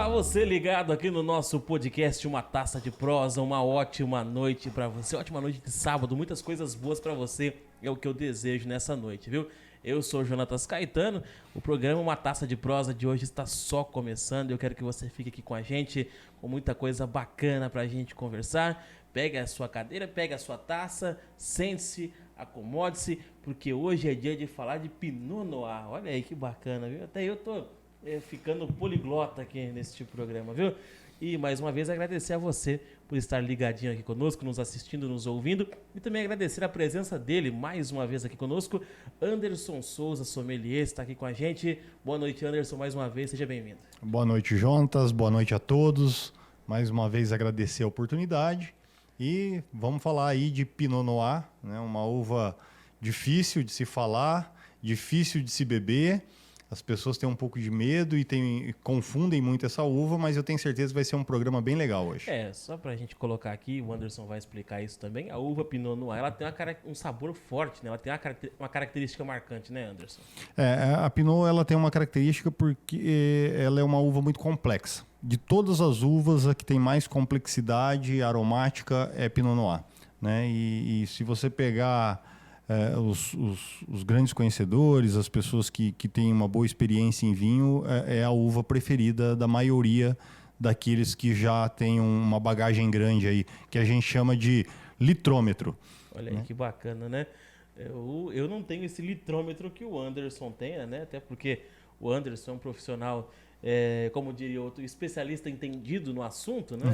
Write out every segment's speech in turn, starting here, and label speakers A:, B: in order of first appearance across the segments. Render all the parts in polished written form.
A: Olá, você ligado aqui no nosso podcast Uma Taça de Prosa, uma ótima noite pra você, ótima noite de sábado, muitas coisas boas pra você, é o que eu desejo nessa noite, viu? Eu sou o Jonatas Caetano, o programa Uma Taça de Prosa de hoje está só começando, eu quero que você fique aqui com a gente, com muita coisa bacana pra gente conversar. Pega a sua cadeira, pega a sua taça, sente-se, acomode-se, porque hoje é dia de falar de Pinot Noir. Olha aí que bacana, viu? Até eu tô ficando poliglota aqui neste programa, viu? E mais uma vez agradecer a você por estar ligadinho aqui conosco, nos assistindo, nos ouvindo. E também agradecer a presença dele mais uma vez aqui conosco, Anderson Souza, sommelier, está aqui com a gente. Boa noite, Anderson, mais uma vez, seja bem-vindo.
B: Boa noite, Jonatas, boa noite a todos. Mais uma vez agradecer a oportunidade. E vamos falar aí de Pinot Noir, né? Uma uva difícil de se falar, difícil de se beber. As pessoas têm um pouco de medo e confundem muito essa uva, mas eu tenho certeza que vai ser um programa bem legal hoje.
A: Só pra gente colocar aqui, o Anderson vai explicar isso também. A uva Pinot Noir, ela tem um sabor forte, né? Ela tem uma característica marcante, né, Anderson?
B: A Pinot ela tem uma característica porque ela é uma uva muito complexa. De todas as uvas, a que tem mais complexidade aromática é Pinot Noir, né? E se você pegar os grandes conhecedores, as pessoas que têm uma boa experiência em vinho, é a uva preferida da maioria daqueles que já têm uma bagagem grande aí, que a gente chama de litrômetro.
A: Olha aí que bacana, né? Eu não tenho esse litrômetro que o Anderson tem, né? Até porque o Anderson é um profissional, como diria outro, especialista entendido no assunto, né?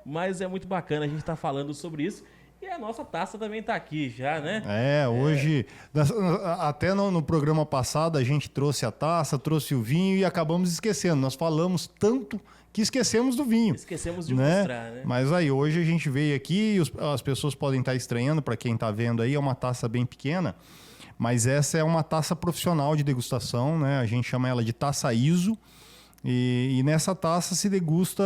A: Mas é muito bacana a gente estar falando sobre isso. E a nossa taça também está aqui já, né?
B: Hoje, até no programa passado, a gente trouxe a taça, trouxe o vinho e acabamos esquecendo. Nós falamos tanto que esquecemos do vinho.
A: Esquecemos de mostrar, né?
B: Mas aí, hoje a gente veio aqui, as pessoas podem estar estranhando, para quem está vendo aí, é uma taça bem pequena, mas essa é uma taça profissional de degustação, né? A gente chama ela de taça ISO. E nessa taça se degusta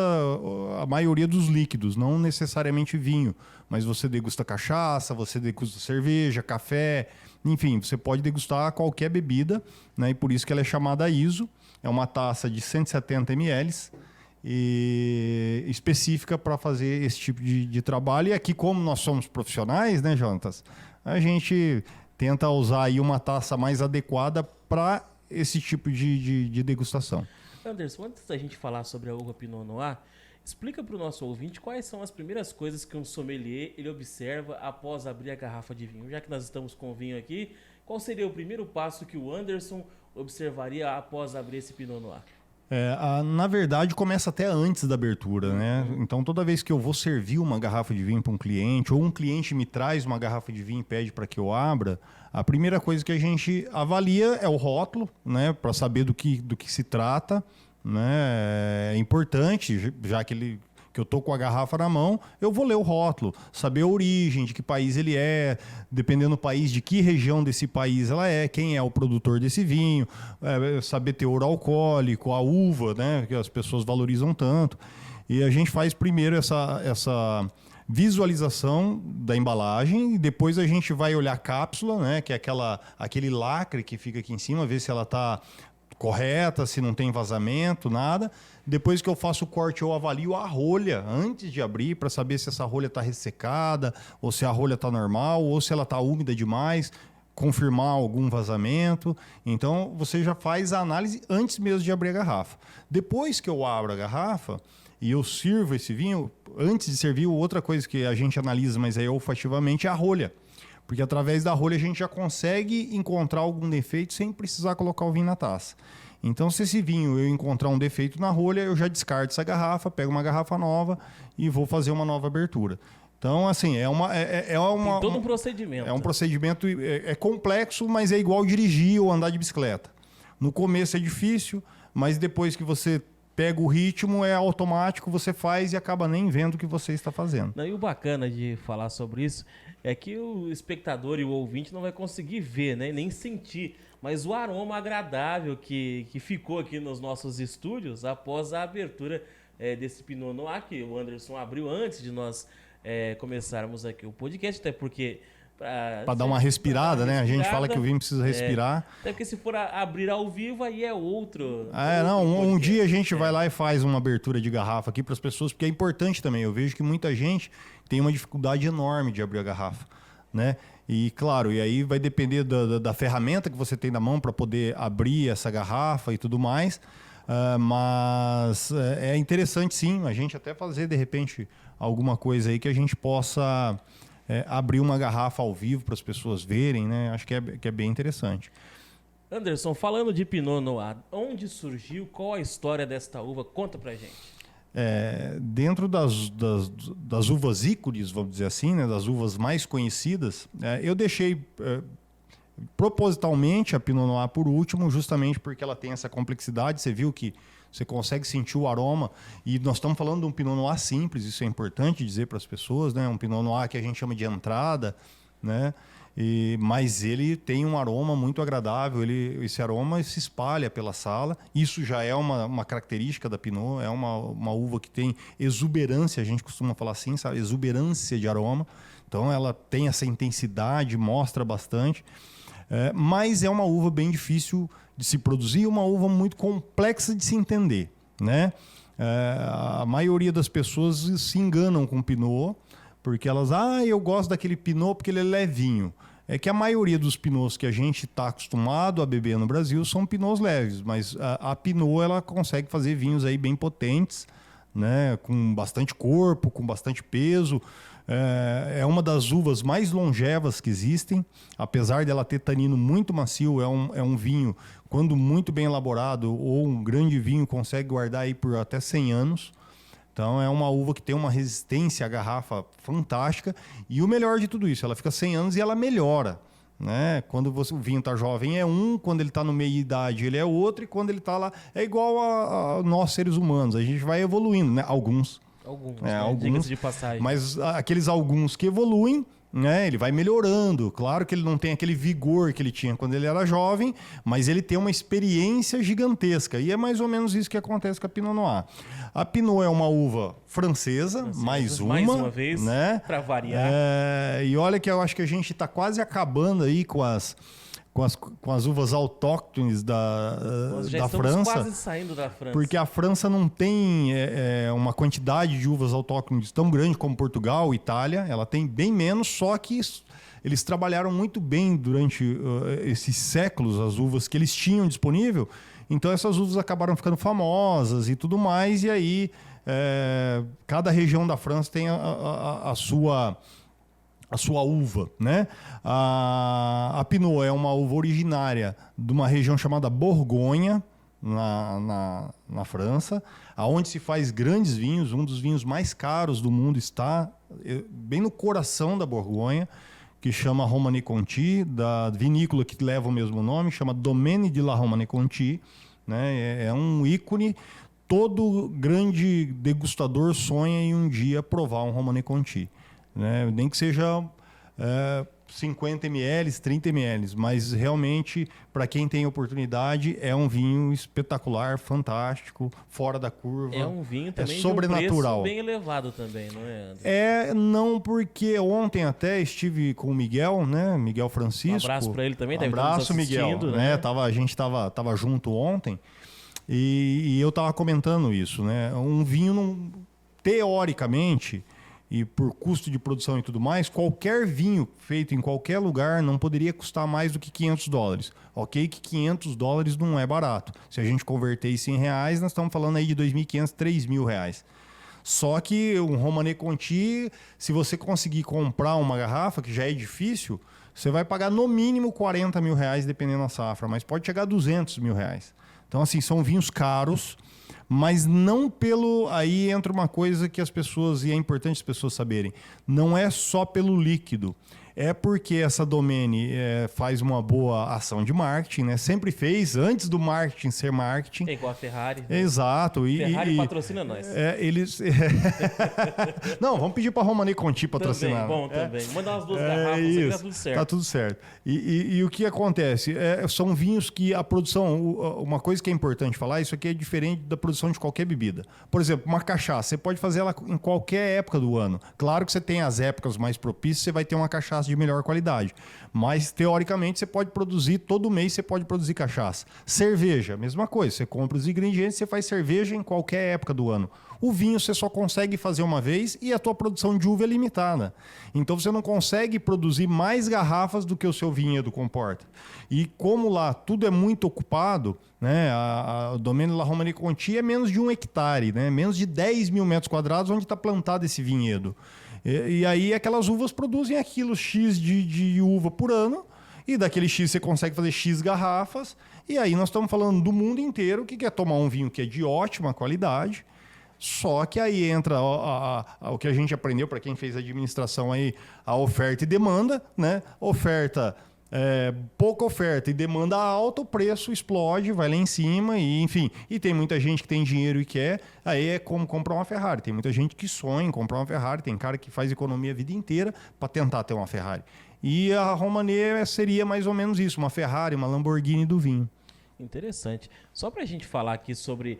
B: a maioria dos líquidos, não necessariamente vinho, mas você degusta cachaça, você degusta cerveja, café, enfim, você pode degustar qualquer bebida, né? E por isso que ela é chamada ISO. É uma taça de 170 ml e específica para fazer esse tipo de trabalho. E aqui, como nós somos profissionais, né, Jonatas, a gente tenta usar aí uma taça mais adequada para esse tipo de degustação.
A: Anderson, antes da gente falar sobre a uva Pinot Noir, explica para o nosso ouvinte quais são as primeiras coisas que um sommelier ele observa após abrir a garrafa de vinho. Já que nós estamos com o vinho aqui, qual seria o primeiro passo que o Anderson observaria após abrir esse Pinot Noir?
B: Na verdade, começa até antes da abertura, né? Então, toda vez que eu vou servir uma garrafa de vinho para um cliente, ou um cliente me traz uma garrafa de vinho e pede para que eu abra, a primeira coisa que a gente avalia é o rótulo, né? Para saber do que se trata, né? É importante, já que eu tô com a garrafa na mão, eu vou ler o rótulo, saber a origem, de que país ele é, dependendo do país, de que região desse país ela é, quem é o produtor desse vinho, saber teor alcoólico, a uva, né, que as pessoas valorizam tanto. E a gente faz primeiro essa visualização da embalagem e depois a gente vai olhar a cápsula, né, que é aquele lacre que fica aqui em cima, ver se ela está correta, se não tem vazamento, nada. Depois que eu faço o corte, eu avalio a rolha antes de abrir para saber se essa rolha está ressecada, ou se a rolha está normal, ou se ela está úmida demais, confirmar algum vazamento. Então, você já faz a análise antes mesmo de abrir a garrafa. Depois que eu abro a garrafa e eu sirvo esse vinho, antes de servir, outra coisa que a gente analisa, mas é olfativamente, é a rolha. Porque através da rolha a gente já consegue encontrar algum defeito sem precisar colocar o vinho na taça. Então, se esse vinho eu encontrar um defeito na rolha, eu já descarto essa garrafa, pego uma garrafa nova e vou fazer uma nova abertura. Então, assim, tem
A: todo um procedimento.
B: É um procedimento complexo, mas é igual dirigir ou andar de bicicleta. No começo é difícil, mas depois que você pega o ritmo, é automático, você faz e acaba nem vendo o que você está fazendo.
A: E o bacana de falar sobre isso é que o espectador e o ouvinte não vai conseguir ver, né, nem sentir, mas o aroma agradável que ficou aqui nos nossos estúdios após a abertura desse Pinot Noir, que o Anderson abriu antes de nós começarmos aqui o podcast, até porque
B: Para dar uma respirada, né? A gente fala que o vinho precisa respirar.
A: Até porque se for abrir ao vivo, aí é outro.
B: Um dia a gente vai lá e faz uma abertura de garrafa aqui para as pessoas, porque é importante também. Eu vejo que muita gente tem uma dificuldade enorme de abrir a garrafa, né? E claro, e aí vai depender da ferramenta que você tem na mão para poder abrir essa garrafa e tudo mais. Mas é interessante sim, a gente até fazer de repente alguma coisa aí que a gente possa abrir uma garrafa ao vivo para as pessoas verem, né? Acho que é bem interessante.
A: Anderson, falando de Pinot Noir, onde surgiu, qual a história desta uva? Conta pra gente.
B: Dentro das uvas ícones, vamos dizer assim, né? Das uvas mais conhecidas, eu deixei propositalmente a Pinot Noir por último, justamente porque ela tem essa complexidade. Você viu que você consegue sentir o aroma, e nós estamos falando de um Pinot Noir simples, isso é importante dizer para as pessoas, né? Um Pinot Noir que a gente chama de entrada, né? Mas ele tem um aroma muito agradável, esse aroma se espalha pela sala. Isso já é uma característica da Pinot, é uma uva que tem exuberância, a gente costuma falar assim, sabe? Exuberância de aroma. Então ela tem essa intensidade, mostra bastante. Mas é uma uva bem difícil de se produzir, uma uva muito complexa de se entender, né? A maioria das pessoas se enganam com Pinot, porque elas, eu gosto daquele Pinot porque ele é levinho. É que a maioria dos Pinots que a gente está acostumado a beber no Brasil são Pinots leves, mas a Pinot ela consegue fazer vinhos aí bem potentes, né? Com bastante corpo, com bastante peso. É uma das uvas mais longevas que existem, apesar dela ter tanino muito macio. É um vinho, quando muito bem elaborado, ou um grande vinho, consegue guardar aí por até 100 anos. Então é uma uva que tem uma resistência à garrafa fantástica, e o melhor de tudo isso, ela fica 100 anos e ela melhora, né? Quando o vinho está jovem quando ele está no meio de idade ele é outro, e quando ele está lá é igual a nós seres humanos, a gente vai evoluindo, né? Alguns,
A: diga-se de passagem.
B: Mas aqueles alguns que evoluem, né? Ele vai melhorando. Claro que ele não tem aquele vigor que ele tinha quando ele era jovem, mas ele tem uma experiência gigantesca. E é mais ou menos isso que acontece com a Pinot Noir. A Pinot é uma uva francesa, mais uma
A: vez,
B: né?
A: Para variar.
B: E olha que eu acho que a gente está quase acabando aí com as uvas autóctones da França.
A: Quase saindo da França.
B: Porque a França não tem uma quantidade de uvas autóctones tão grande como Portugal, Itália. Ela tem bem menos, só que eles trabalharam muito bem durante esses séculos as uvas que eles tinham disponível. Então essas uvas acabaram ficando famosas e tudo mais. E aí cada região da França tem a sua uva, né? A Pinot é uma uva originária de uma região chamada Borgonha, na França, aonde se faz grandes vinhos. Um dos vinhos mais caros do mundo está bem no coração da Borgonha, que chama Romanée-Conti, da vinícola que leva o mesmo nome, chama Domaine de la Romanée-Conti, né? É um ícone. Todo grande degustador sonha em um dia provar um Romanée-Conti, né? Nem que seja 50 ml, 30 ml, mas realmente, para quem tem oportunidade, é um vinho espetacular, fantástico, fora da curva.
A: É um vinho também
B: sobrenatural.
A: De um preço bem elevado também, não é, Anderson?
B: Não, porque ontem até estive com o Miguel, né? Miguel Francisco.
A: Um abraço para ele também, deve
B: estar nos assistindo, Miguel, né? A gente tava junto ontem e eu tava comentando isso, né? Um vinho, teoricamente, e por custo de produção e tudo mais, qualquer vinho feito em qualquer lugar não poderia custar mais do que $500. Ok que $500 não é barato. Se a gente converter isso em reais, nós estamos falando aí de R$2.500, R$3.000. Só que um Romanée-Conti, se você conseguir comprar uma garrafa, que já é difícil, você vai pagar no mínimo R$40 mil, dependendo da safra, mas pode chegar a R$200 mil. Então, assim, são vinhos caros, mas não pelo... Aí entra uma coisa que as pessoas, e é importante as pessoas saberem, não é só pelo líquido. É porque essa Domaine faz uma boa ação de marketing, né? Sempre fez, antes do marketing ser marketing.
A: É igual a Ferrari. Né?
B: Exato.
A: Ferrari patrocina nós.
B: Não, vamos pedir para a Romanée-Conti patrocinar.
A: Também, bom também. Manda umas 2 garrafas, isso. Tá tudo certo.
B: Tá tudo certo. E o que acontece? São vinhos que a produção... Uma coisa que é importante falar, isso aqui é diferente da produção de qualquer bebida. Por exemplo, uma cachaça, você pode fazer ela em qualquer época do ano. Claro que você tem as épocas mais propícias, você vai ter uma cachaça de melhor qualidade. Mas, teoricamente, você pode produzir, todo mês você pode produzir cachaça. Cerveja, mesma coisa. Você compra os ingredientes, você faz cerveja em qualquer época do ano. O vinho você só consegue fazer uma vez e a tua produção de uva é limitada. Então você não consegue produzir mais garrafas do que o seu vinhedo comporta. E como lá tudo é muito ocupado, né, o Domaine La Romanée Conti é menos de 1 hectare, né, menos de 10 mil metros quadrados onde está plantado esse vinhedo. E aí aquelas uvas produzem aquilo X de uva por ano, e daquele X você consegue fazer X garrafas, e aí nós estamos falando do mundo inteiro que quer tomar um vinho que é de ótima qualidade. Só que aí entra o que a gente aprendeu para quem fez administração aí, a oferta e demanda, né? Pouca oferta e demanda alta, o preço explode, vai lá em cima e enfim. E tem muita gente que tem dinheiro e quer, aí é como comprar uma Ferrari. Tem muita gente que sonha em comprar uma Ferrari, tem cara que faz economia a vida inteira para tentar ter uma Ferrari. E a Romanée seria mais ou menos isso, uma Ferrari, uma Lamborghini do vinho.
A: Interessante. Só para a gente falar aqui sobre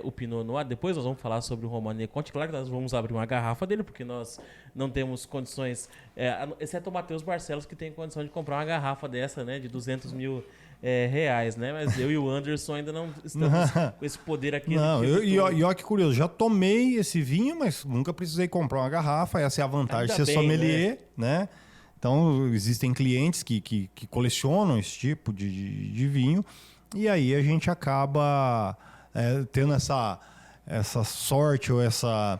A: o Pinot Noir, depois nós vamos falar sobre o Romanée Conti. Claro que nós vamos abrir uma garrafa dele, porque nós não temos condições, exceto o Matheus Barcelos, que tem condição de comprar uma garrafa dessa, né, de 200 mil reais, né? Mas eu e o Anderson ainda não estamos com esse poder aqui.
B: Não, e olha que curioso, já tomei esse vinho, mas nunca precisei comprar uma garrafa. Essa é a vantagem de ser sommelier, né? Então, existem clientes que colecionam esse tipo de vinho. E aí a gente acaba tendo essa sorte ou essa...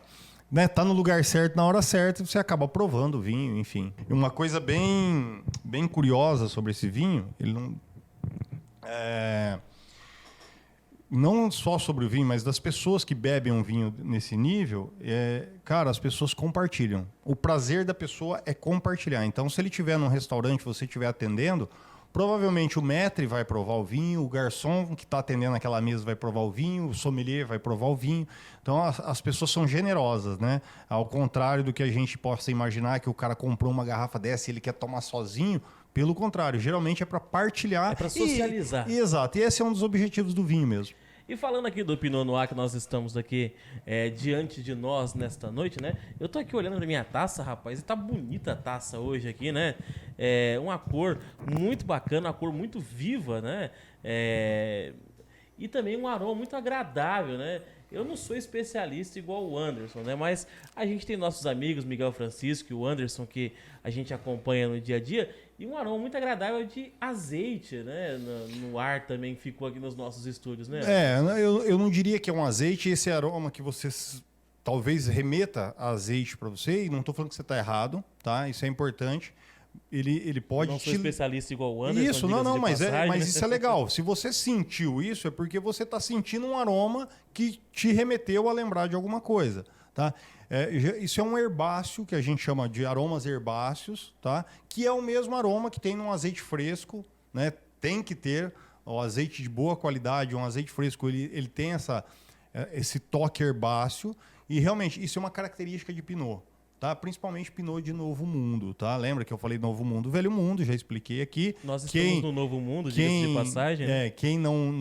B: Né, tá no lugar certo, na hora certa, você acaba provando o vinho, enfim. E uma coisa bem curiosa sobre esse vinho, ele não só sobre o vinho, mas das pessoas que bebem um vinho nesse nível, cara, as pessoas compartilham. O prazer da pessoa é compartilhar. Então, se ele estiver num restaurante, você estiver atendendo... Provavelmente o maître vai provar o vinho, o garçom que está atendendo aquela mesa vai provar o vinho, o sommelier vai provar o vinho. Então as pessoas são generosas, né? Ao contrário do que a gente possa imaginar, que o cara comprou uma garrafa dessa e ele quer tomar sozinho. Pelo contrário, geralmente é para partilhar.
A: É para socializar.
B: Exato, e esse é um dos objetivos do vinho mesmo.
A: E falando aqui do Pinot Noir, que nós estamos aqui diante de nós nesta noite, né? Eu tô aqui olhando pra minha taça, rapaz, e tá bonita a taça hoje aqui, né? Uma cor muito bacana, uma cor muito viva, né? E também um aroma muito agradável, né? Eu não sou especialista igual o Anderson, né? Mas a gente tem nossos amigos, Miguel Francisco e o Anderson, que a gente acompanha no dia a dia. E um aroma muito agradável de azeite, né? No ar também ficou aqui nos nossos estúdios, né?
B: Eu não diria que é um azeite. Esse aroma que você talvez remeta a azeite para você. E não estou falando que você está errado, tá? Isso é importante. Ele pode...
A: Não sou especialista igual o Anderson.
B: Isso, mas isso é legal. Se você sentiu isso, é porque você está sentindo um aroma que te remeteu a lembrar de alguma coisa, tá? Isso é um herbáceo, que a gente chama de aromas herbáceos, tá? Que é o mesmo aroma que tem num azeite fresco, né? Tem que ter o azeite de boa qualidade, um azeite fresco, ele tem esse toque herbáceo, e realmente isso é uma característica de Pinot. Tá? Principalmente Pinot de Novo Mundo, tá? Lembra que eu falei Novo Mundo, Velho Mundo, já expliquei aqui.
A: Nós estamos no Novo Mundo, diga-se de passagem.
B: Quem não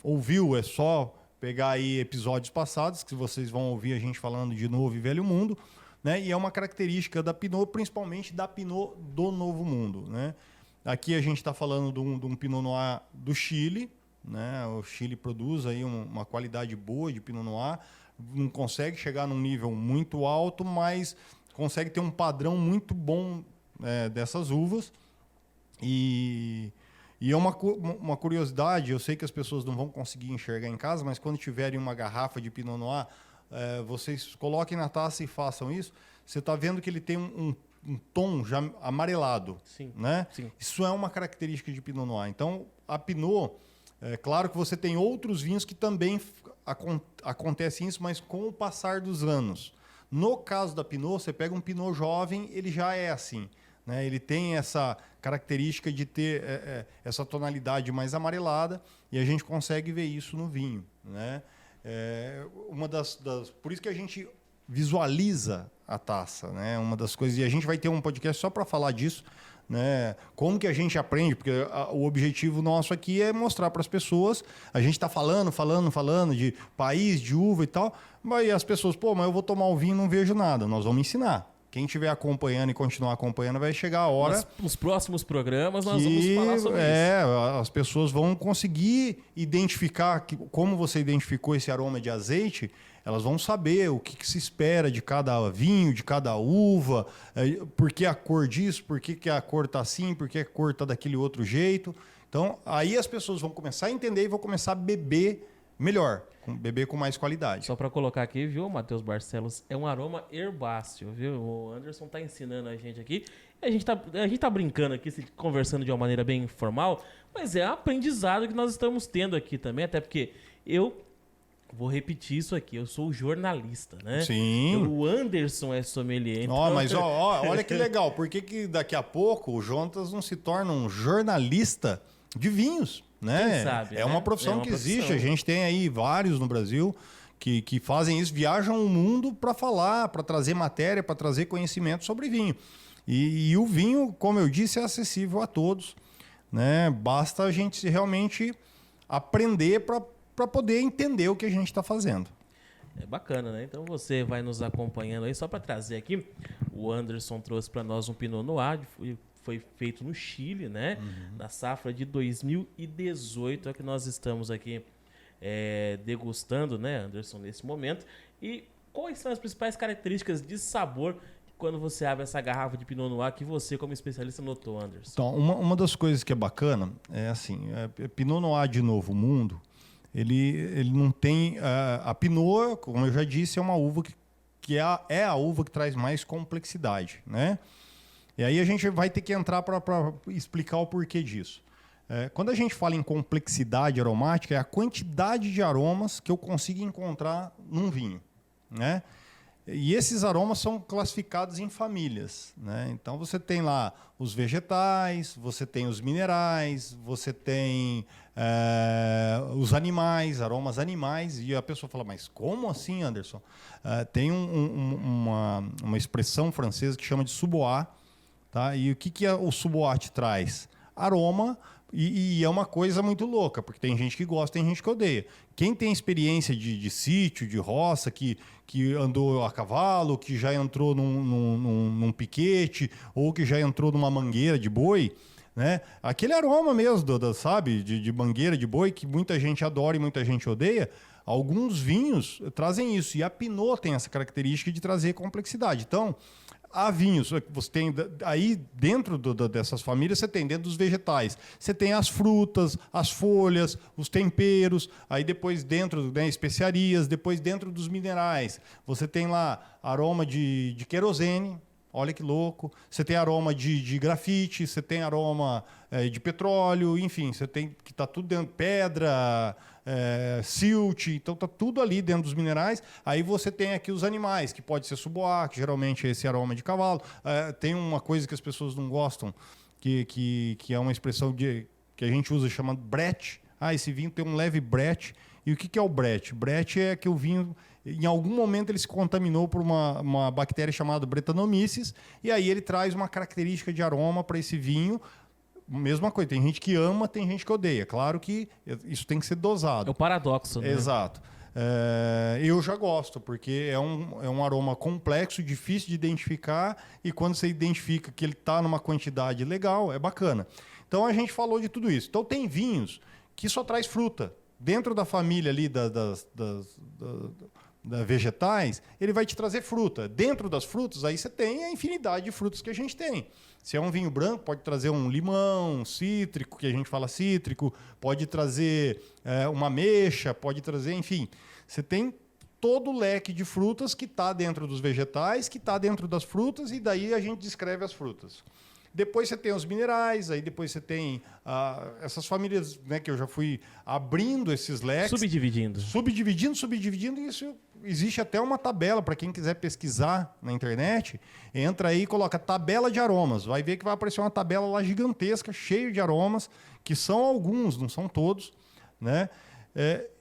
B: ouviu, é só pegar aí episódios passados, que vocês vão ouvir a gente falando de Novo e Velho Mundo, né? E é uma característica da Pinot, principalmente da Pinot do Novo Mundo, né? Aqui a gente está falando de um Pinot Noir do Chile, né? O Chile produz aí uma qualidade boa de Pinot Noir. Não consegue chegar num nível muito alto, mas consegue ter um padrão muito bom dessas uvas. E é uma curiosidade, eu sei que as pessoas não vão conseguir enxergar em casa, mas quando tiverem uma garrafa de Pinot Noir, vocês coloquem na taça e façam isso. Você está vendo que ele tem um tom já amarelado.
A: Sim,
B: né?
A: Sim.
B: Isso é uma característica de Pinot Noir. Então, a Pinot, claro que você tem outros vinhos que também acontece isso, mas com o passar dos anos. No caso da Pinot, você pega um Pinot jovem, ele já é assim, né? Ele tem essa característica de ter essa tonalidade mais amarelada, e a gente consegue ver isso no vinho, né? Por isso que a gente visualiza a taça, né? Uma das coisas, e a gente vai ter um podcast só para falar disso, né? Como que a gente aprende, porque o objetivo nosso aqui é mostrar para as pessoas. A gente está falando de país, de uva e tal, mas as pessoas, mas eu vou tomar o vinho e não vejo nada. Nós vamos ensinar, Quem estiver acompanhando e continuar acompanhando, vai chegar a hora...
A: Nos próximos programas nós vamos falar sobre isso.
B: As pessoas vão conseguir identificar, como você identificou esse aroma de azeite, elas vão saber o que se espera de cada vinho, de cada uva, por que a cor disso, por que a cor está assim, por que a cor está daquele outro jeito. Então, aí as pessoas vão começar a entender e vão começar a beber melhor, beber com mais qualidade.
A: Só para colocar aqui, viu, Matheus Barcelos, é um aroma herbáceo, viu? O Anderson tá ensinando a gente aqui. A gente tá brincando aqui, conversando de uma maneira bem informal, mas é aprendizado que nós estamos tendo aqui também, até porque eu vou repetir isso aqui, eu sou jornalista, né?
B: Sim.
A: O Anderson é sommelier. Então...
B: Mas olha que legal, por que daqui a pouco o Jonatas não se torna um jornalista de vinhos? Né?
A: Quem sabe,
B: é uma profissão que existe. A gente tem aí vários no Brasil que fazem isso, viajam o mundo para falar, para trazer matéria, para trazer conhecimento sobre vinho. E o vinho, como eu disse, é acessível a todos, né? Basta a gente realmente aprender para poder entender o que a gente está fazendo.
A: É bacana, né? Então você vai nos acompanhando aí. Só para trazer aqui, o Anderson trouxe para nós um Pinot Noir, foi feito no Chile, né? Na safra de 2018, é que nós estamos aqui degustando, né, Anderson, nesse momento. E quais são as principais características de sabor quando você abre essa garrafa de Pinot Noir que você, como especialista, notou, Anderson?
B: Então, uma das coisas que é bacana é assim, Pinot Noir de Novo Mundo, ele não tem... a Pinot, como eu já disse, é uma uva que é a uva que traz mais complexidade, né? E aí a gente vai ter que entrar para explicar o porquê disso. Quando a gente fala em complexidade aromática, é a quantidade de aromas que eu consigo encontrar num vinho, né? E esses aromas são classificados em famílias, né? Então você tem lá os vegetais, você tem os minerais, você tem os animais, aromas animais, e a pessoa fala, mas como assim, Anderson? Tem uma expressão francesa que chama de suboat, tá? E o que o suboat traz? Aroma, e é uma coisa muito louca, porque tem gente que gosta, tem gente que odeia. Quem tem experiência de sítio, de roça, que andou a cavalo, que já entrou num piquete, ou que já entrou numa mangueira de boi, né? Aquele aroma mesmo, sabe, de mangueira de boi, que muita gente adora e muita gente odeia, alguns vinhos trazem isso. E a Pinot tem essa característica de trazer complexidade. Então, há vinhos, você tem aí dentro dessas famílias, você tem dentro dos vegetais, você tem as frutas, as folhas, os temperos, aí depois dentro, né, especiarias, depois dentro dos minerais, você tem lá aroma de querosene, olha que louco, você tem aroma de grafite, você tem aroma de petróleo, enfim, você tem que está tudo dentro, pedra, silt, então está tudo ali dentro dos minerais. Aí você tem aqui os animais, que pode ser suboat, que geralmente é esse aroma de cavalo. Tem uma coisa que as pessoas não gostam, que é uma expressão que a gente usa chamando brete. Esse vinho tem um leve brete. E o que é o brete? Brete é que o vinho, em algum momento, ele se contaminou por uma bactéria chamada Brettanomyces, e aí ele traz uma característica de aroma para esse vinho. Mesma coisa, tem gente que ama, tem gente que odeia. Claro que isso tem que ser dosado.
A: É o paradoxo, né?
B: Exato. Eu já gosto, porque é um aroma complexo, difícil de identificar, e quando você identifica que ele está numa quantidade legal, é bacana. Então a gente falou de tudo isso. Então tem vinhos que só traz fruta. Dentro da família ali das vegetais, ele vai te trazer fruta. Dentro das frutas, aí você tem a infinidade de frutas que a gente tem. Se é um vinho branco, pode trazer um limão, um cítrico, que a gente fala cítrico, pode trazer uma ameixa, pode trazer, enfim. Você tem todo o leque de frutas que está dentro dos vegetais, que está dentro das frutas, e daí a gente descreve as frutas. Depois você tem os minerais, aí depois você tem essas famílias, né, que eu já fui abrindo esses leques. Subdividindo, e isso existe até uma tabela para quem quiser pesquisar na internet. Entra aí e coloca tabela de aromas. Vai ver que vai aparecer uma tabela lá gigantesca, cheia de aromas, que são alguns, não são todos, né?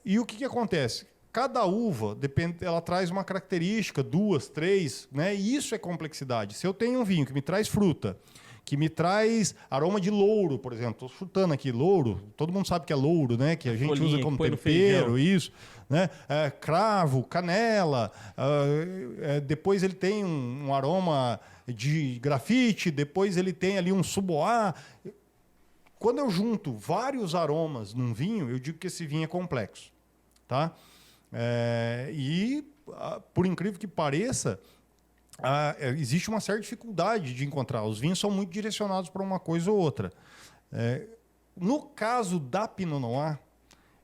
B: E o que acontece? Cada uva, ela traz uma característica, 2, 3, né? E isso é complexidade. Se eu tenho um vinho que me traz fruta, que me traz aroma de louro, por exemplo. Estou chutando aqui, louro. Todo mundo sabe que é louro, né? Que a gente
A: Folhinha,
B: usa como
A: põe no
B: tempero,
A: feijão.
B: isso. Né? Cravo, canela. Depois ele tem um aroma de grafite. Depois ele tem ali um suboá. Quando eu junto vários aromas num vinho, eu digo que esse vinho é complexo. Tá? Por incrível que pareça, existe uma certa dificuldade de encontrar. Os vinhos são muito direcionados para uma coisa ou outra. No caso da Pinot Noir,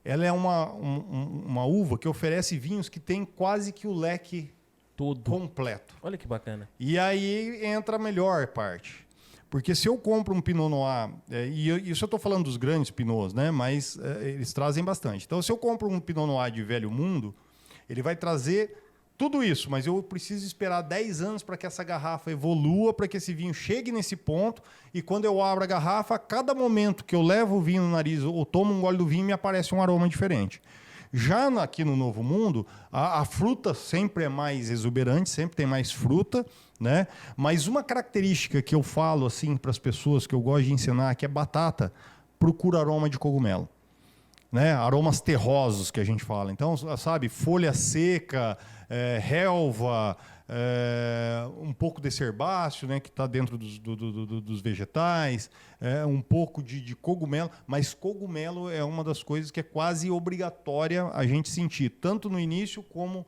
B: ela é uma uva que oferece vinhos que tem quase que o leque
A: Todo.
B: completo.
A: Olha que bacana.
B: E aí entra a melhor parte. Porque se eu compro um Pinot Noir, isso eu estou falando dos grandes Pinots, né? Mas eles trazem bastante. Então, se eu compro um Pinot Noir de velho mundo, ele vai trazer tudo isso, mas eu preciso esperar 10 anos para que essa garrafa evolua, para que esse vinho chegue nesse ponto, e quando eu abro a garrafa, a cada momento que eu levo o vinho no nariz ou tomo um gole do vinho, me aparece um aroma diferente. Já aqui no Novo Mundo, a fruta sempre é mais exuberante, sempre tem mais fruta, né? Mas uma característica que eu falo assim para as pessoas, que eu gosto de ensinar, que é batata, procura aroma de cogumelo. Né? Aromas terrosos que a gente fala. Então, sabe, folha seca, relva, um pouco desse herbáceo, né, que está dentro dos vegetais, um pouco de cogumelo, mas cogumelo é uma das coisas que é quase obrigatória a gente sentir, tanto no início como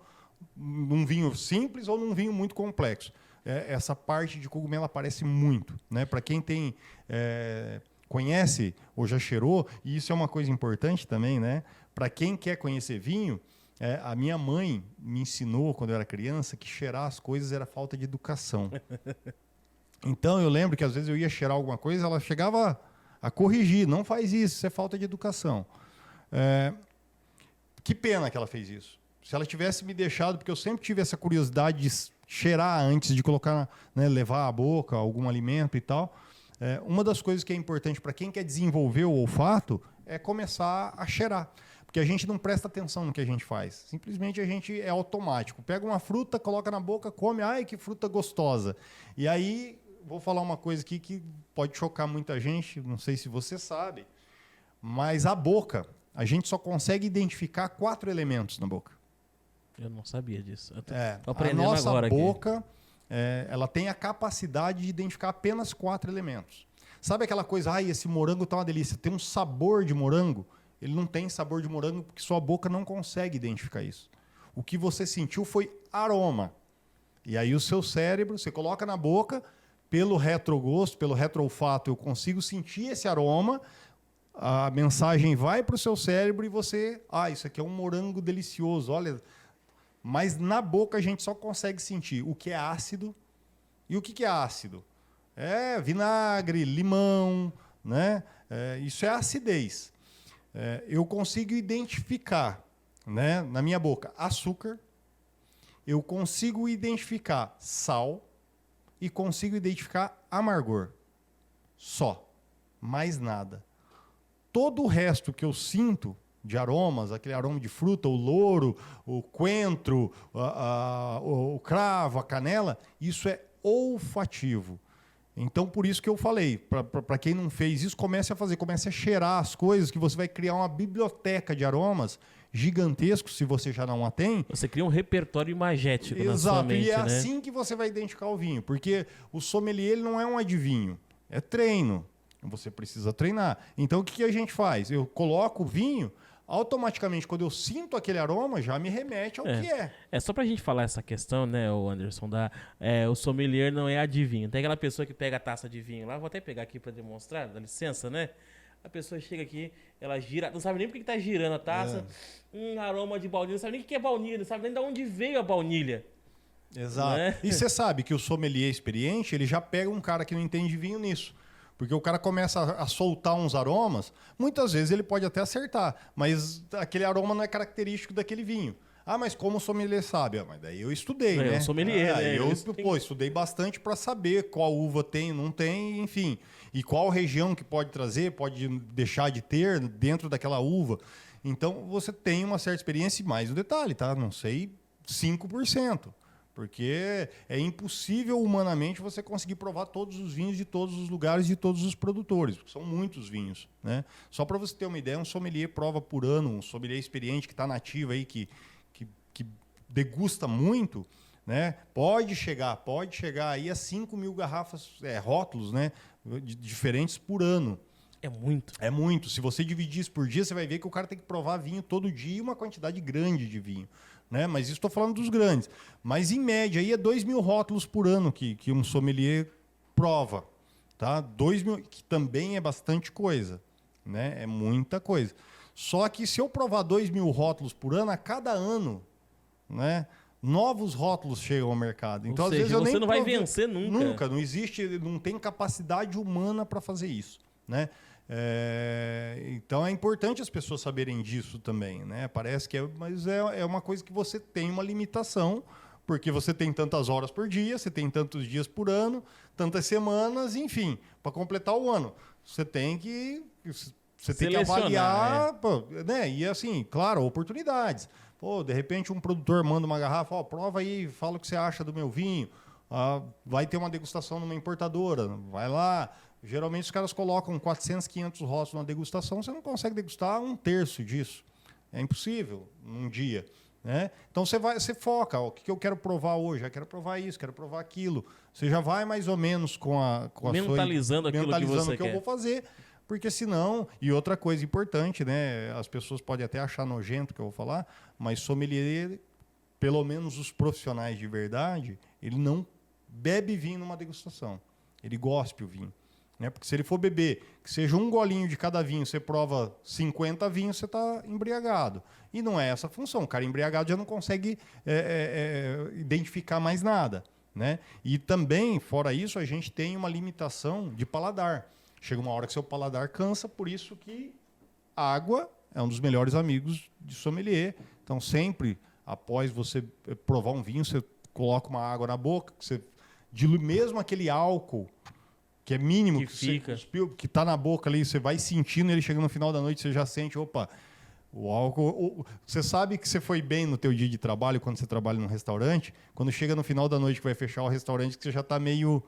B: num vinho simples ou num vinho muito complexo. Essa parte de cogumelo aparece muito. Né? Para quem tem... conhece ou já cheirou, e isso é uma coisa importante também, né? Para quem quer conhecer vinho, a minha mãe me ensinou, quando eu era criança, que cheirar as coisas era falta de educação. Então, eu lembro que às vezes eu ia cheirar alguma coisa, ela chegava a corrigir, não faz isso é falta de educação. Que pena que ela fez isso. Se ela tivesse me deixado, porque eu sempre tive essa curiosidade de cheirar antes de colocar, né, levar à boca algum alimento e tal. Uma das coisas que é importante para quem quer desenvolver o olfato é começar a cheirar. Porque a gente não presta atenção no que a gente faz. Simplesmente a gente é automático. Pega uma fruta, coloca na boca, come. Ai, que fruta gostosa. E aí, vou falar uma coisa aqui que pode chocar muita gente. Não sei se você sabe. Mas a boca, a gente só consegue identificar 4 elementos na boca.
A: Eu não sabia disso.
B: Tô aprendendo agora. A nossa boca...
A: aqui.
B: Ela tem a capacidade de identificar apenas 4 elementos. Sabe aquela coisa, esse morango tá uma delícia, tem um sabor de morango? Ele não tem sabor de morango porque sua boca não consegue identificar isso. O que você sentiu foi aroma. E aí o seu cérebro, você coloca na boca, pelo retrogosto, pelo retroolfato, eu consigo sentir esse aroma, a mensagem vai para o seu cérebro e você, isso aqui é um morango delicioso, olha... Mas na boca a gente só consegue sentir o que é ácido. E o que é ácido? Vinagre, limão, né? Isso é acidez. Eu consigo identificar, né, na minha boca açúcar, eu consigo identificar sal e consigo identificar amargor. Só. Mais nada. Todo o resto que eu sinto de aromas, aquele aroma de fruta, o louro, o coentro, o cravo, a canela, isso é olfativo. Então, por isso que eu falei, para quem não fez isso, comece a fazer, comece a cheirar as coisas, que você vai criar uma biblioteca de aromas gigantesco, se você já não a tem.
A: Você cria um repertório imagético na sua mente,
B: e é
A: né?
B: assim que você vai identificar o vinho, porque o sommelier ele não é um adivinho, é treino. Você precisa treinar. Então, o que a gente faz? Eu coloco o vinho... Automaticamente, quando eu sinto aquele aroma, já me remete ao que é.
A: Só pra gente falar essa questão, né, o Anderson, o sommelier não é adivinho. Tem aquela pessoa que pega a taça de vinho lá, vou até pegar aqui pra demonstrar, dá licença, né? A pessoa chega aqui, ela gira, não sabe nem por que tá girando a taça, aroma de baunilha, não sabe nem o que é baunilha, não sabe nem de onde veio a baunilha.
B: Exato. Né? E você sabe que o sommelier experiente, ele já pega um cara que não entende vinho nisso. Porque o cara começa a soltar uns aromas, muitas vezes ele pode até acertar, mas aquele aroma não é característico daquele vinho. Mas como o sommelier sabe? Mas daí eu estudei, né?
A: Eu sommelier, né?
B: Eu estudei bastante para saber qual uva tem, não tem, enfim. E qual região que pode trazer, pode deixar de ter dentro daquela uva. Então, você tem uma certa experiência e mais um detalhe, tá? Não sei 5%. Porque é impossível humanamente você conseguir provar todos os vinhos de todos os lugares, de todos os produtores, porque são muitos vinhos, né? Só para você ter uma ideia, um sommelier prova por ano, um sommelier experiente que está nativo aí, que degusta muito, né? Pode chegar aí a 5.000 garrafas, rótulos, né? Diferentes por ano.
A: É muito.
B: É muito. Se você dividir isso por dia, você vai ver que o cara tem que provar vinho todo dia e uma quantidade grande de vinho, né? Mas isso estou falando dos grandes. Mas, em média, aí é 2.000 rótulos por ano que um sommelier prova. Tá? 2.000, que também é bastante coisa, né? É muita coisa. Só que se eu provar 2.000 rótulos por ano, a cada ano, né, novos rótulos chegam ao mercado. Então,
A: Ou seja,
B: às vezes,
A: você não vai vencer nunca.
B: Nunca. Não existe, não tem capacidade humana para fazer isso, né? Então é importante as pessoas saberem disso também, né? Parece que mas é uma coisa que você tem uma limitação, porque você tem tantas horas por dia, você tem tantos dias por ano, tantas semanas, enfim, para completar o ano. Você tem que avaliar, pô, né? E assim, claro, oportunidades. Pô, de repente um produtor manda uma garrafa, prova aí, fala o que você acha do meu vinho. Vai ter uma degustação numa importadora, vai lá. Geralmente os caras colocam 400, 500 rótulos na degustação, você não consegue degustar um terço disso. É impossível num dia, né? Então você foca, o que eu quero provar hoje? Eu quero provar isso, quero provar aquilo. Você já vai mais ou menos com a
A: mentalizando aquilo que você quer.
B: Eu vou fazer, porque senão... E outra coisa importante, né? As pessoas podem até achar nojento o que eu vou falar, mas sommelier, pelo menos os profissionais de verdade, ele não bebe vinho numa degustação. Ele gospe o vinho. Né? Porque se ele for beber, que seja um golinho de cada vinho, você prova 50 vinhos, você está embriagado. E não é essa a função. O cara embriagado já não consegue identificar mais nada. Né? E também, fora isso, a gente tem uma limitação de paladar. Chega uma hora que seu paladar cansa, por isso que água é um dos melhores amigos de sommelier. Então, sempre, após você provar um vinho, você coloca uma água na boca, você dilui mesmo aquele álcool que é mínimo, que está na boca ali, você vai sentindo, ele chega no final da noite, você já sente, opa, o álcool... Você sabe que você foi bem no teu dia de trabalho, quando você trabalha num restaurante, quando chega no final da noite que vai fechar o restaurante, que você já está meio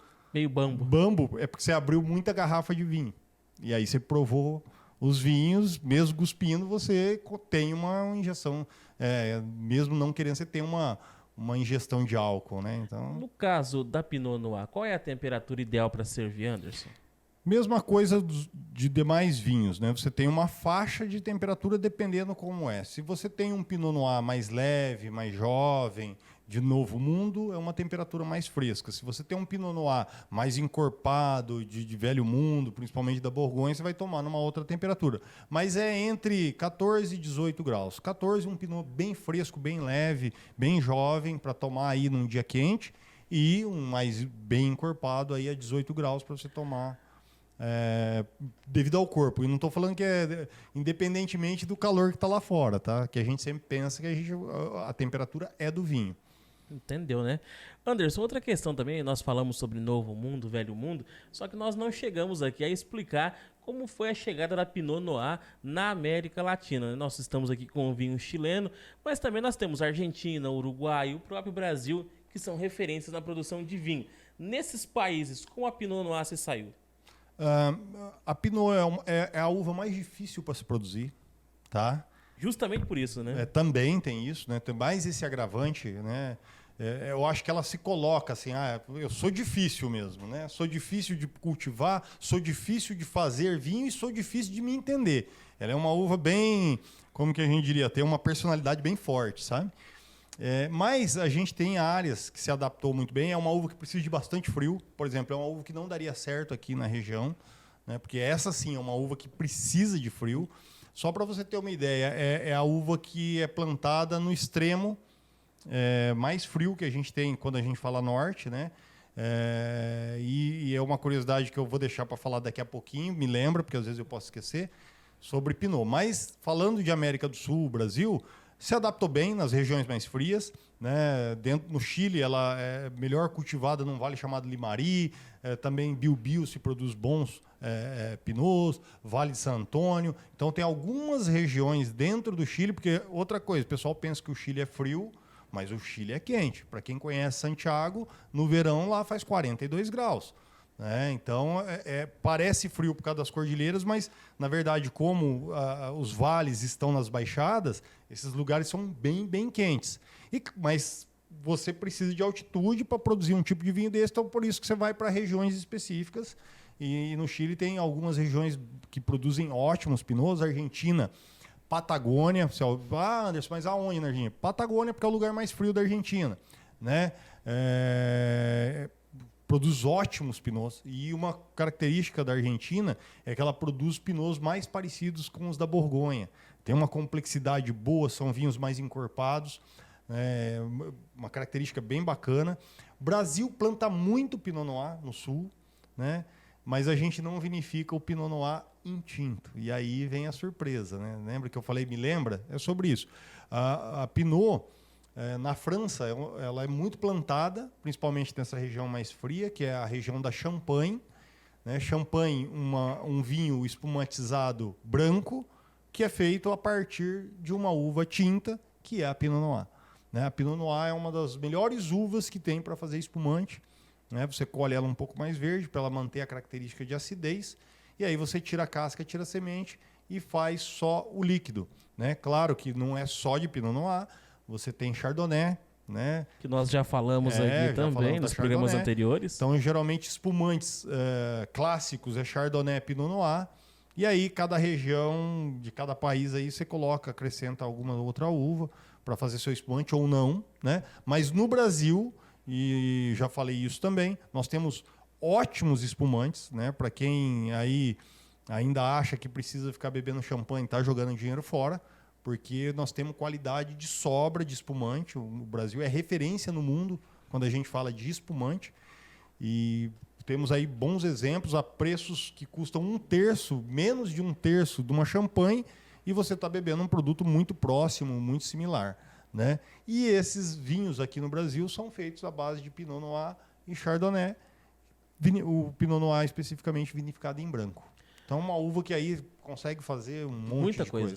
A: bambo.
B: Bambo, é porque você abriu muita garrafa de vinho. E aí você provou os vinhos, mesmo cuspindo, você tem uma injeção, mesmo não querendo, você tem uma ingestão de álcool, né? Então,
A: no caso da Pinot Noir, qual é a temperatura ideal para servir, Anderson?
B: Mesma coisa de demais vinhos, né? Você tem uma faixa de temperatura dependendo como é. Se você tem um Pinot Noir mais leve, mais jovem, de novo mundo, é uma temperatura mais fresca. Se você tem um Pinot Noir mais encorpado, de velho mundo, principalmente da Borgonha, você vai tomar numa outra temperatura. Mas é entre 14 e 18 graus. 14, um Pinot bem fresco, bem leve, bem jovem, para tomar aí num dia quente. E um mais bem encorpado aí a 18 graus para você tomar devido ao corpo. E não estou falando que é independentemente do calor que está lá fora, tá? Que a gente sempre pensa que a temperatura é do vinho.
A: Entendeu, né? Anderson, outra questão também, nós falamos sobre Novo Mundo, Velho Mundo, só que nós não chegamos aqui a explicar como foi a chegada da Pinot Noir na América Latina. Nós estamos aqui com o vinho chileno, mas também nós temos Argentina, Uruguai e o próprio Brasil, que são referências na produção de vinho. Nesses países, como a Pinot Noir se saiu?
B: A Pinot é a uva mais difícil para se produzir, tá?
A: Justamente por isso, né?
B: Também tem isso, né? Tem mais esse agravante, né? Eu acho que ela se coloca assim, eu sou difícil mesmo, né? Sou difícil de cultivar, sou difícil de fazer vinho e sou difícil de me entender. Ela é uma uva bem, como que a gente diria, tem uma personalidade bem forte, sabe? Mas a gente tem áreas que se adaptou muito bem. É uma uva que precisa de bastante frio. Por exemplo, é uma uva que não daria certo aqui na região, né? Porque essa sim é uma uva que precisa de frio. Só para você ter uma ideia, é a uva que é plantada no extremo mais frio que a gente tem quando a gente fala norte, né? E é uma curiosidade que eu vou deixar para falar daqui a pouquinho, me lembra, porque às vezes eu posso esquecer, sobre Pinot. Mas falando de América do Sul, Brasil, se adaptou bem nas regiões mais frias, né? No Chile, ela é melhor cultivada num vale chamado Limari, também Biobío se produz bons Pinots, Vale de San Antônio. Então tem algumas regiões dentro do Chile, porque outra coisa, o pessoal pensa que o Chile é frio, mas o Chile é quente. Para quem conhece Santiago, no verão lá faz 42 graus. Então, parece frio por causa das cordilheiras, mas, na verdade, como os vales estão nas baixadas, esses lugares são bem, bem quentes. Mas você precisa de altitude para produzir um tipo de vinho desse, então por isso que você vai para regiões específicas. E no Chile tem algumas regiões que produzem ótimos pinots. Argentina, Patagônia. Anderson, mas aonde na Argentina? Patagônia, porque é o lugar mais frio da Argentina, né? Produz ótimos pinots. E uma característica da Argentina é que ela produz pinots mais parecidos com os da Borgonha. Tem uma complexidade boa, são vinhos mais encorpados, uma característica bem bacana. O Brasil planta muito Pinot Noir no sul, né? Mas a gente não vinifica o Pinot Noir em tinto. E aí vem a surpresa, né? Lembra que eu falei, me lembra? É sobre isso. A Pinot... na França, ela é muito plantada, principalmente nessa região mais fria, que é a região da Champagne. Champagne, um vinho espumatizado branco, que é feito a partir de uma uva tinta, que é a Pinot Noir. A Pinot Noir é uma das melhores uvas que tem para fazer espumante. Você colhe ela um pouco mais verde, para ela manter a característica de acidez, e aí você tira a casca, tira a semente e faz só o líquido. Claro que não é só de Pinot Noir. Você tem Chardonnay, né?
A: Que nós já falamos aqui também, nos programas anteriores.
B: Então, geralmente, espumantes clássicos é Chardonnay, Pinot Noir. E aí, cada região de cada país, aí você acrescenta alguma outra uva para fazer seu espumante ou não, né? Mas no Brasil, e já falei isso também, nós temos ótimos espumantes, né? Para quem aí ainda acha que precisa ficar bebendo champanhe e está jogando dinheiro fora, porque nós temos qualidade de sobra de espumante. O Brasil é referência no mundo quando a gente fala de espumante. E temos aí bons exemplos a preços que custam menos de um terço de uma champanhe, e você está bebendo um produto muito próximo, muito similar, né? E esses vinhos aqui no Brasil são feitos à base de Pinot Noir e Chardonnay. O Pinot Noir especificamente vinificado em branco. Então, uma uva que aí consegue fazer um monte de coisa.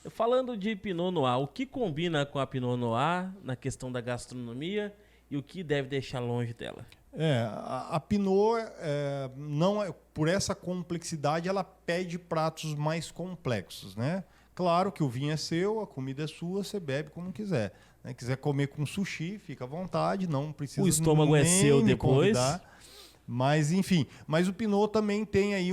A: Falando de Pinot Noir, o que combina com a Pinot Noir na questão da gastronomia e o que deve deixar longe dela?
B: A Pinot, não é, por essa complexidade, ela pede pratos mais complexos, né? Claro que o vinho é seu, a comida é sua, você bebe como quiser. Quiser comer com sushi, fica à vontade, não precisa.
A: O estômago é seu depois.
B: Mas, enfim, mas o Pinot também tem aí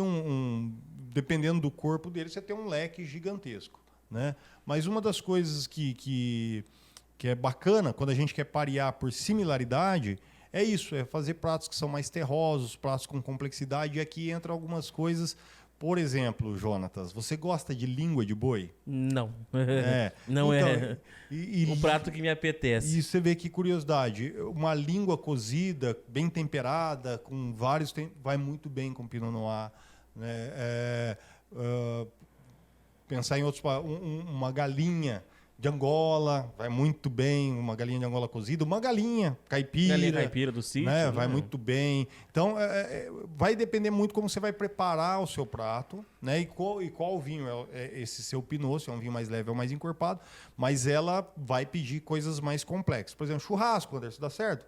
B: dependendo do corpo dele, você tem um leque gigantesco. Né? Mas uma das coisas que é bacana quando a gente quer parear por similaridade é isso, é fazer pratos que são mais terrosos, pratos com complexidade. E aqui entra algumas coisas. Por exemplo, Jonatas, você gosta de língua de boi?
A: Não. Não então, é o prato que me apetece.
B: E você vê que curiosidade, uma língua cozida, bem temperada, com vários... vai muito bem com Pinot Noir. Né? Pensar em outros... uma galinha de Angola, vai muito bem, uma galinha de Angola cozida, uma galinha caipira.
A: Galinha caipira do sítio. Né?
B: Vai muito bem. Então, vai depender muito como você vai preparar o seu prato, né? E qual vinho é esse seu Pinot, se é um vinho mais leve ou mais encorpado, mas ela vai pedir coisas mais complexas. Por exemplo, churrasco, Anderson, dá certo?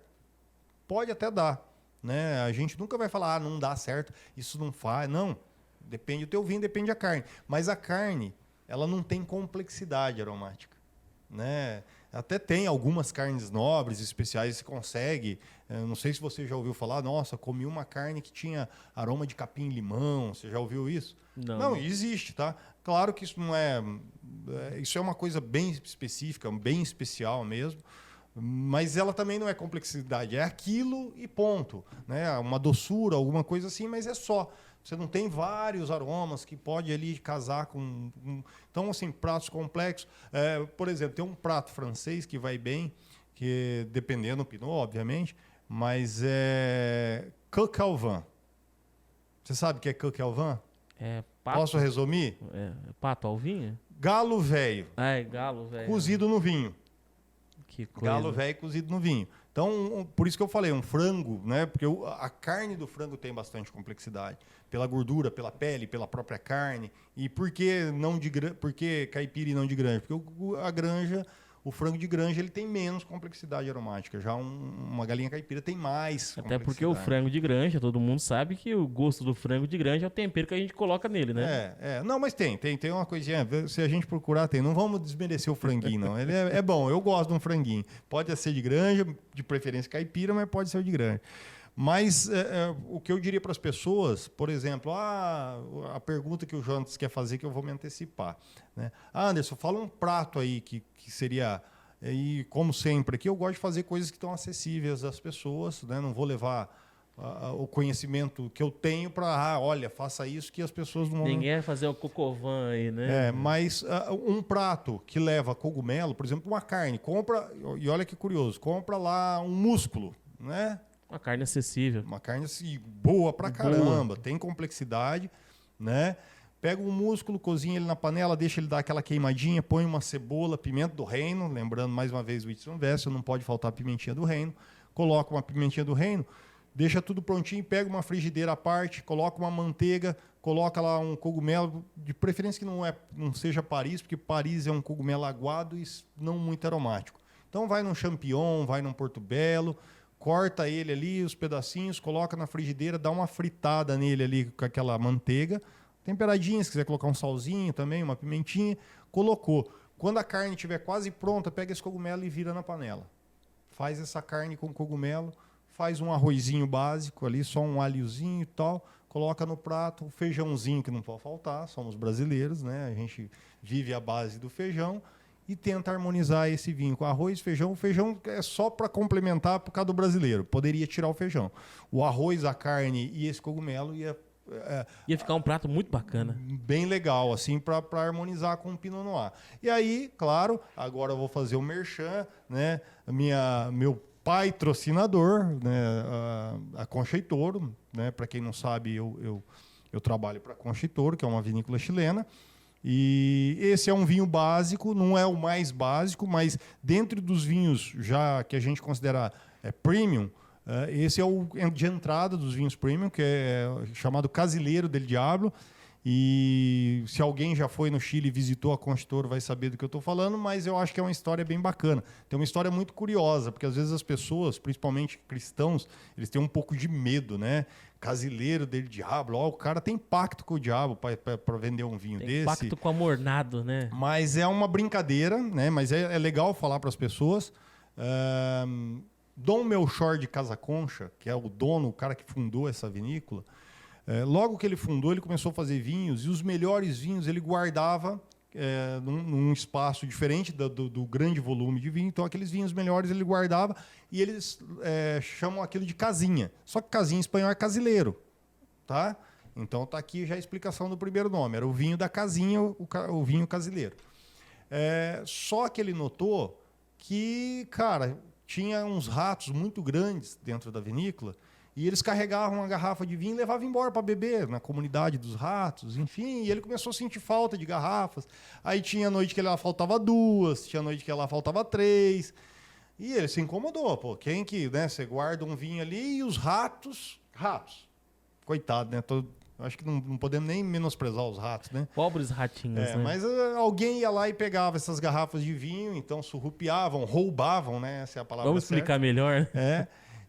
B: Pode até dar. Né? A gente nunca vai falar, não dá certo, isso não faz. Não, depende do teu vinho, depende da carne. Mas a carne, ela não tem complexidade aromática. Né? Até tem algumas carnes nobres, especiais, você consegue. Não sei se você já ouviu falar, nossa, comi uma carne que tinha aroma de capim-limão. Você já ouviu isso? Não, existe, tá? Claro que isso não é... Isso é uma coisa bem específica, bem especial mesmo. Mas ela também não é complexidade. É aquilo e ponto. Né? Uma doçura, alguma coisa assim, mas é só. Você não tem vários aromas que pode ali casar com... Então, assim, pratos complexos. Por exemplo, tem um prato francês que vai bem, que dependendo do Pinot, obviamente, mas é coq au vin. Você sabe o que é coq au vin?
A: Pato.
B: Posso resumir?
A: Pato ao vinho?
B: Galo velho.
A: Galo velho.
B: Cozido no vinho.
A: Que coisa.
B: Galo velho cozido no vinho. Então, por isso que eu falei, um frango, né? Porque a carne do frango tem bastante complexidade. Pela gordura, pela pele, pela própria carne. E por que caipira e não de granja? Porque a granja, O frango de granja ele tem menos complexidade aromática. Já uma galinha caipira tem mais
A: Até porque o frango de granja, todo mundo sabe que o gosto do frango de granja é o tempero que a gente coloca nele, né?
B: Não, mas tem uma coisinha. Se a gente procurar, tem. Não vamos desmerecer o franguinho, não. Ele é bom, eu gosto de um franguinho. Pode ser de granja, de preferência caipira, mas pode ser de granja. Mas o que eu diria para as pessoas, por exemplo, a pergunta que o Jonas quer fazer, que eu vou me antecipar. Né? Anderson, fala um prato aí que seria... E, como sempre, aqui eu gosto de fazer coisas que estão acessíveis às pessoas. Né? Não vou levar o conhecimento que eu tenho para... olha, faça isso que as pessoas não vão...
A: Ninguém vai fazer o cocovan aí, né?
B: Mas um prato que leva cogumelo, por exemplo, uma carne, compra... E olha que curioso, compra lá um músculo, né?
A: Uma carne acessível.
B: Uma carne assim, boa pra caramba, tem complexidade, né? Pega um músculo, cozinha ele na panela, deixa ele dar aquela queimadinha, põe uma cebola, pimenta do reino, lembrando mais uma vez o Whitson Vessel, não pode faltar a pimentinha do reino. Coloca uma pimentinha do reino, deixa tudo prontinho, pega uma frigideira à parte, coloca uma manteiga, coloca lá um cogumelo, de preferência que não seja Paris, porque Paris é um cogumelo aguado e não muito aromático. Então vai num champignon, vai num portobello, corta ele ali, os pedacinhos, coloca na frigideira, dá uma fritada nele ali com aquela manteiga, temperadinha, se quiser colocar um salzinho também, uma pimentinha, colocou. Quando a carne estiver quase pronta, pega esse cogumelo e vira na panela. Faz essa carne com cogumelo, faz um arrozinho básico ali, só um alhozinho e tal, coloca no prato, o feijãozinho que não pode faltar, somos brasileiros, né? A gente vive à base do feijão, e tenta harmonizar esse vinho com arroz, feijão. O feijão é só para complementar por causa do brasileiro. Poderia tirar o feijão. O arroz, a carne e esse cogumelo ia
A: ficar um prato muito bacana.
B: Bem legal, assim, para harmonizar com o Pinot Noir. E aí, claro, agora eu vou fazer o merchan, né? Meu patrocinador, né? A Concha y Toro, né? Para quem não sabe, eu trabalho para a Concha y Toro, que é uma vinícola chilena. E esse é um vinho básico, não é o mais básico, mas dentro dos vinhos já que a gente considera premium, esse é o de entrada dos vinhos premium, que é chamado Casileiro del Diablo. E se alguém já foi no Chile e visitou a Concha y Toro vai saber do que eu estou falando, mas eu acho que é uma história bem bacana. Tem uma história muito curiosa, porque às vezes as pessoas, principalmente cristãos, eles têm um pouco de medo, né? Casileiro del Diablo, o cara tem pacto com o diabo para vender um vinho desse.
A: Pacto com amornado, né?
B: Mas é uma brincadeira, né? Mas é legal falar para as pessoas. Dom Melchor de Casa Concha, que é o dono, o cara que fundou essa vinícola, logo que ele fundou, ele começou a fazer vinhos, e os melhores vinhos ele guardava num espaço diferente do grande volume de vinho. Então, aqueles vinhos melhores ele guardava, e eles chamam aquilo de casinha. Só que casinha em espanhol é casileiro, tá? Então, tá aqui já a explicação do primeiro nome. Era o vinho da casinha, o vinho casileiro. Só que ele notou que, cara, tinha uns ratos muito grandes dentro da vinícola, e eles carregavam uma garrafa de vinho e levavam embora para beber na comunidade dos ratos, enfim. E ele começou a sentir falta de garrafas. Aí tinha noite que lá faltava 2, tinha noite que lá faltava 3. E ele se incomodou. Pô, quem que, né? Você guarda um vinho ali e os ratos... Coitado, né? Acho que não podemos nem menosprezar os ratos, né?
A: Pobres ratinhos, né?
B: Mas alguém ia lá e pegava essas garrafas de vinho, então surrupiavam, roubavam, né? Essa é a palavra
A: Vamos
B: certa.
A: explicar melhor?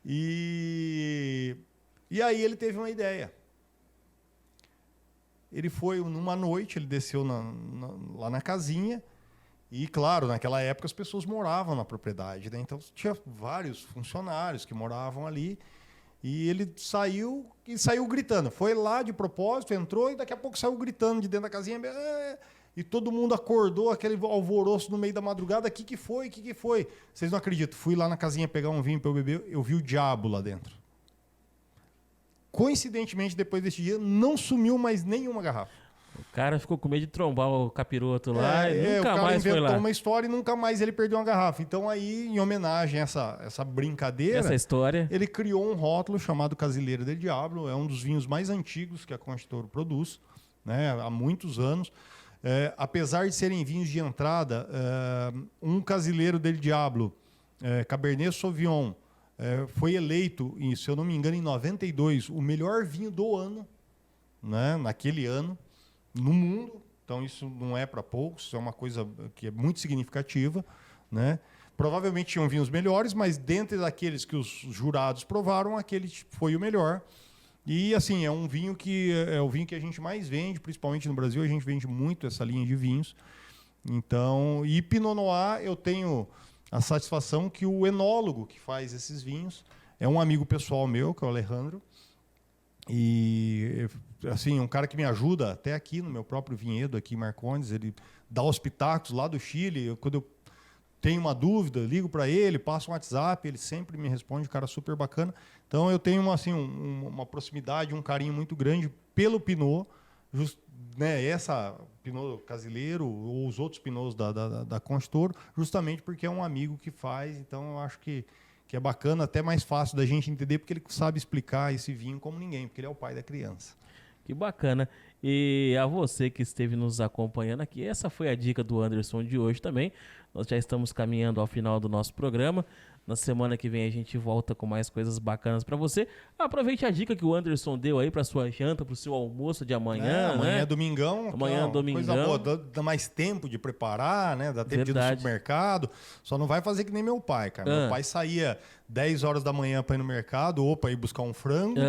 B: E aí ele teve uma ideia. Ele foi numa noite, ele desceu lá na casinha, e claro, naquela época as pessoas moravam na propriedade, né? Então tinha vários funcionários que moravam ali, e ele saiu gritando. Foi lá de propósito, entrou e daqui a pouco saiu gritando de dentro da casinha. E todo mundo acordou, aquele alvoroço no meio da madrugada. O que foi? Vocês não acreditam. Fui lá na casinha pegar um vinho para eu beber, eu vi o diabo lá dentro. Coincidentemente, depois desse dia, não sumiu mais nenhuma garrafa.
A: O cara ficou com medo de trombar o capiroto lá e nunca
B: o cara
A: mais foi lá.
B: inventou uma história e nunca mais ele perdeu uma garrafa. Então aí, em homenagem a essa brincadeira,
A: essa história,
B: ele criou um rótulo chamado Casileiro del Diablo. É um dos vinhos mais antigos que a Concha y Toro produz, né, há muitos anos. Apesar de serem vinhos de entrada, um Casileiro del Diablo, Cabernet Sauvignon, foi eleito, se eu não me engano, em 92, o melhor vinho do ano, né, naquele ano, no mundo. Então isso não é para poucos, isso é uma coisa que é muito significativa, né? Provavelmente tinham vinhos melhores, mas dentre daqueles que os jurados provaram, aquele foi o melhor. E assim, é um vinho que é o vinho que a gente mais vende, principalmente no Brasil, a gente vende muito essa linha de vinhos. Então, e Pinot Noir, eu tenho a satisfação que o enólogo que faz esses vinhos é um amigo pessoal meu, que é o Alejandro. E assim, um cara que me ajuda até aqui no meu próprio vinhedo aqui em Marcondes, ele dá os pitacos lá do Chile. Quando eu tenho uma dúvida, ligo para ele, passo um WhatsApp, ele sempre me responde, um cara super bacana. Então eu tenho uma proximidade, um carinho muito grande pelo Pinot, né, essa Pinot Casileiro ou os outros Pinots da Constoro, justamente porque é um amigo que faz. Então eu acho que é bacana, até mais fácil da gente entender, porque ele sabe explicar esse vinho como ninguém, porque ele é o pai da criança.
A: Que bacana. E a você que esteve nos acompanhando aqui, essa foi a dica do Anderson de hoje também. Nós já estamos caminhando ao final do nosso programa. Na semana que vem a gente volta com mais coisas bacanas para você. Aproveite a dica que o Anderson deu aí para sua janta, para o seu almoço de amanhã.
B: Amanhã
A: né?
B: é domingão.
A: Amanhã é domingão.
B: Coisa boa, dá mais tempo de preparar, né? Dá tempo de ir no supermercado. Só não vai fazer que nem meu pai, cara. Meu pai saía 10 horas da manhã para ir no mercado ou para ir buscar um frango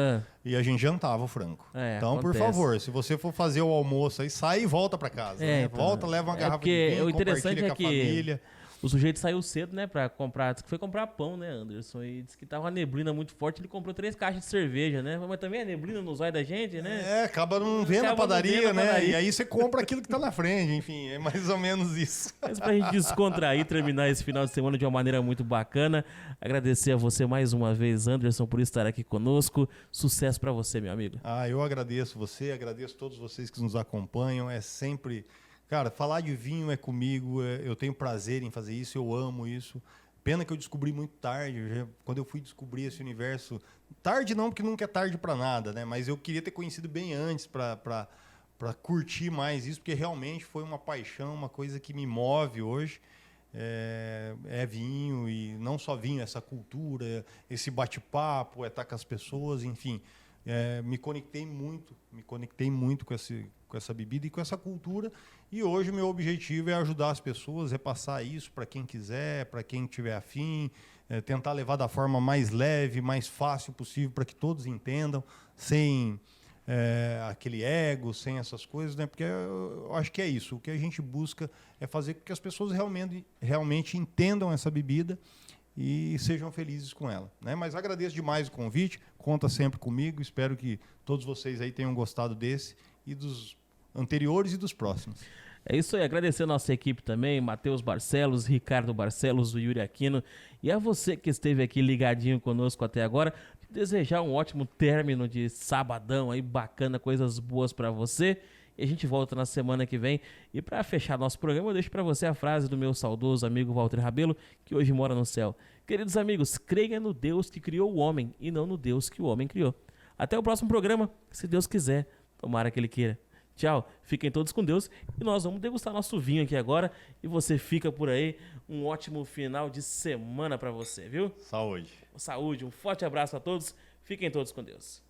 B: e a gente jantava o frango. Então,
A: acontece.
B: por favor, se você for fazer o almoço aí, sai e volta para casa. Né?
A: Então,
B: volta, leva uma garrafa de vinho,
A: o interessante
B: compartilha
A: é
B: com a
A: que
B: família.
A: O sujeito saiu cedo, né, pra comprar. Disse que foi comprar pão, né, Anderson? E disse que tava uma neblina muito forte. Ele comprou 3 caixas de cerveja, né? Mas também a neblina nos olhos da gente, né?
B: Acaba não vendo a padaria, né? E aí você compra aquilo que tá na frente, enfim. É mais ou menos isso.
A: Mas pra gente descontrair, terminar esse final de semana de uma maneira muito bacana. Agradecer a você mais uma vez, Anderson, por estar aqui conosco. Sucesso pra você, meu amigo.
B: Eu agradeço você, agradeço todos vocês que nos acompanham. É sempre... Cara, falar de vinho é comigo, eu tenho prazer em fazer isso, eu amo isso. Pena que eu descobri muito tarde, quando eu fui descobrir esse universo... Tarde não, porque nunca é tarde para nada, né? Mas eu queria ter conhecido bem antes para curtir mais isso, porque realmente foi uma paixão, uma coisa que me move hoje. É vinho, e não só vinho, essa cultura, esse bate-papo, estar com as pessoas, enfim. Me conectei muito com essa bebida e com essa cultura. E hoje o meu objetivo é ajudar as pessoas, repassar isso para quem quiser, para quem tiver afim, tentar levar da forma mais leve, mais fácil possível, para que todos entendam, sem aquele ego, sem essas coisas, né? Porque eu acho que é isso. O que a gente busca é fazer com que as pessoas realmente entendam essa bebida e sejam felizes com ela, né? Mas agradeço demais o convite, conta sempre comigo, espero que todos vocês aí tenham gostado desse e dos anteriores e dos próximos.
A: É isso aí, agradecer a nossa equipe também, Matheus Barcelos, Ricardo Barcelos, o Yuri Aquino, e a você que esteve aqui ligadinho conosco até agora, desejar um ótimo término de sabadão aí, bacana, coisas boas pra você. E a gente volta na semana que vem. E para fechar nosso programa, eu deixo para você a frase do meu saudoso amigo Walter Rabelo, que hoje mora no céu. Queridos amigos, creia no Deus que criou o homem e não no Deus que o homem criou. Até o próximo programa, se Deus quiser, tomara que ele queira. Tchau, fiquem todos com Deus e nós vamos degustar nosso vinho aqui agora. E você fica por aí. Um ótimo final de semana para você, viu?
B: Saúde.
A: Saúde, um forte abraço a todos. Fiquem todos com Deus.